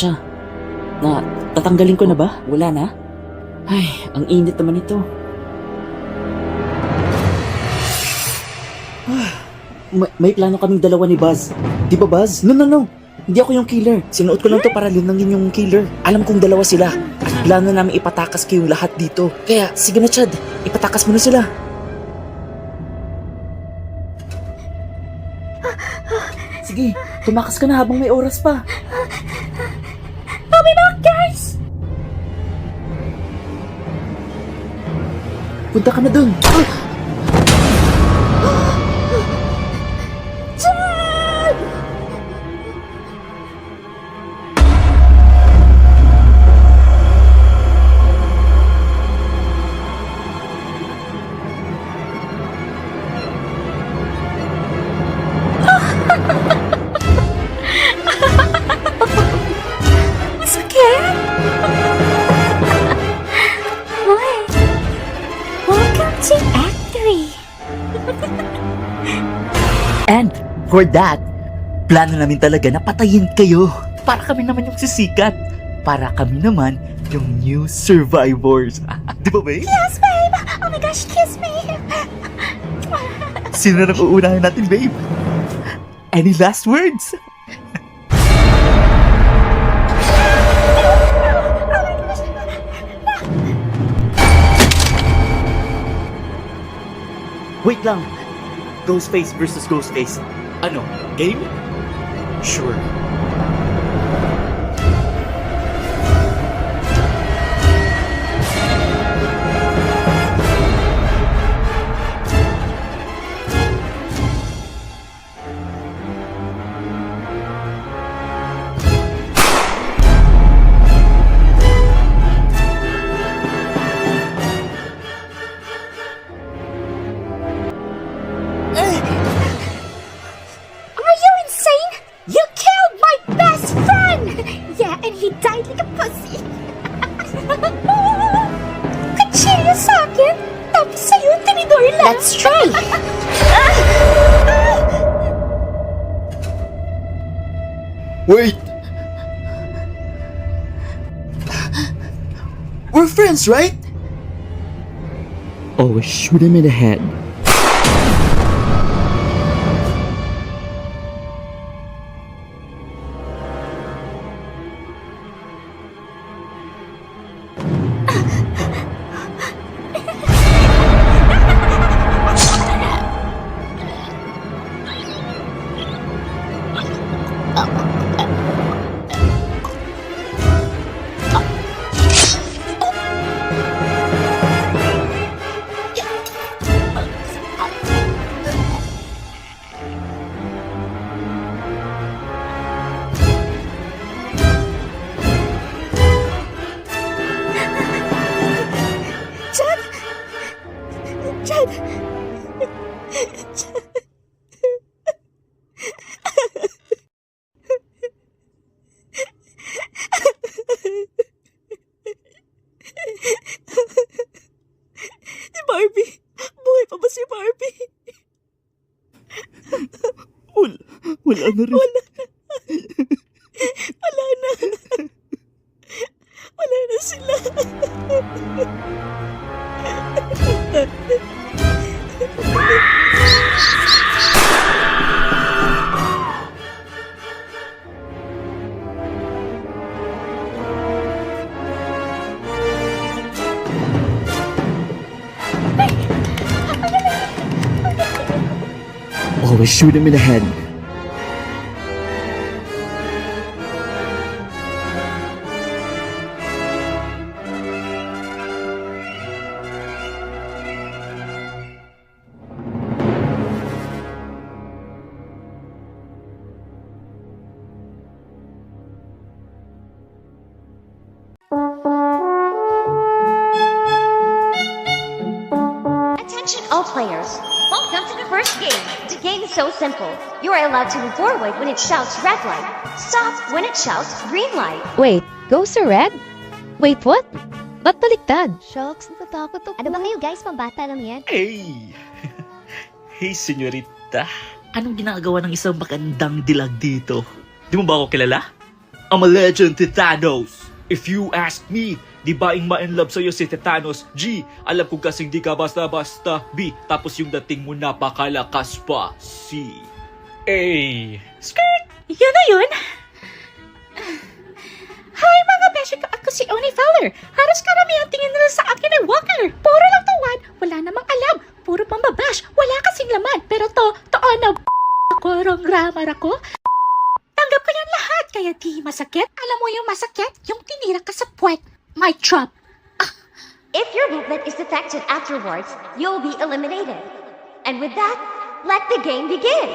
Siya, tatanggalin ko na ba? Wala na? Ay, ang init naman ito. May plano kaming dalawa ni Buzz. Di ba, Buzz? No. Hindi ako yung killer. Sinuot ko lang to para linangin yung killer. Alam kong dalawa sila. At plano namin ipatakas kayong lahat dito. Kaya, sige na, Chad. Ipatakas mo na sila. Sige, tumakas ka na habang may oras pa. I'll be back, guys! Punta ka na dun. Chad! It's okay. Hi. Welcome to Act 3. And for that, plano namin talaga na patayin kayo. Para kami naman yung sisikat. Para kami naman yung new survivors. Di ba, babe? Yes, babe! Oh my gosh, kiss me! Sino na uunahin natin, babe? Any last words? Wait lang. Ghostface versus Ghostface. Ano? Game? Sure. Are you insane? You killed my best friend! Yeah, and he died like a pussy. Kutsilyo sa akin, tapos sa'yo tinidor lang. Let's try. Wait! We're friends, right? Always shoot him in the head. Chad! Si Barbie! Buhay pa ba si Barbie? Wala na rin. Wala na. Wala na sila. Always shoot him in the head. Attention all players. Welcome to the first game. The game is so simple. You are allowed to move forward when it shouts red light. Stop when it shouts green light. Wait, goes to red? Wait, what? Ba't baliktad? Shucks, natatakot ako. Ano ba kayo guys? Pambata lang yan. Hey! Hey, senyorita. Anong ginagawa ng isang magandang dilag dito? Di mo ba ako kilala? I'm a legend, Titanos. If you ask me, di ba in ma-inlove sa'yo si Titanos? G, alam ko kasing di ka basta-basta. B, tapos yung dating mo napakalakas pa. C, A. Skirt! Yun na yun! Hi mga beshi ko! Ako si Oni Fowler! Halos karamihan tingin nila sa akin ay walker! Puro lang tuwan! Wala namang alam! Puro pambabash! Wala kasing laman! Pero to na ako, wrong grammar ako. Tanggap ko yan lahat, kaya di masakit. Alam mo yung masakit? Yung tinira ka sa puwet. My trap. If your movement is detected afterwards, you'll be eliminated. And with that, let the game begin.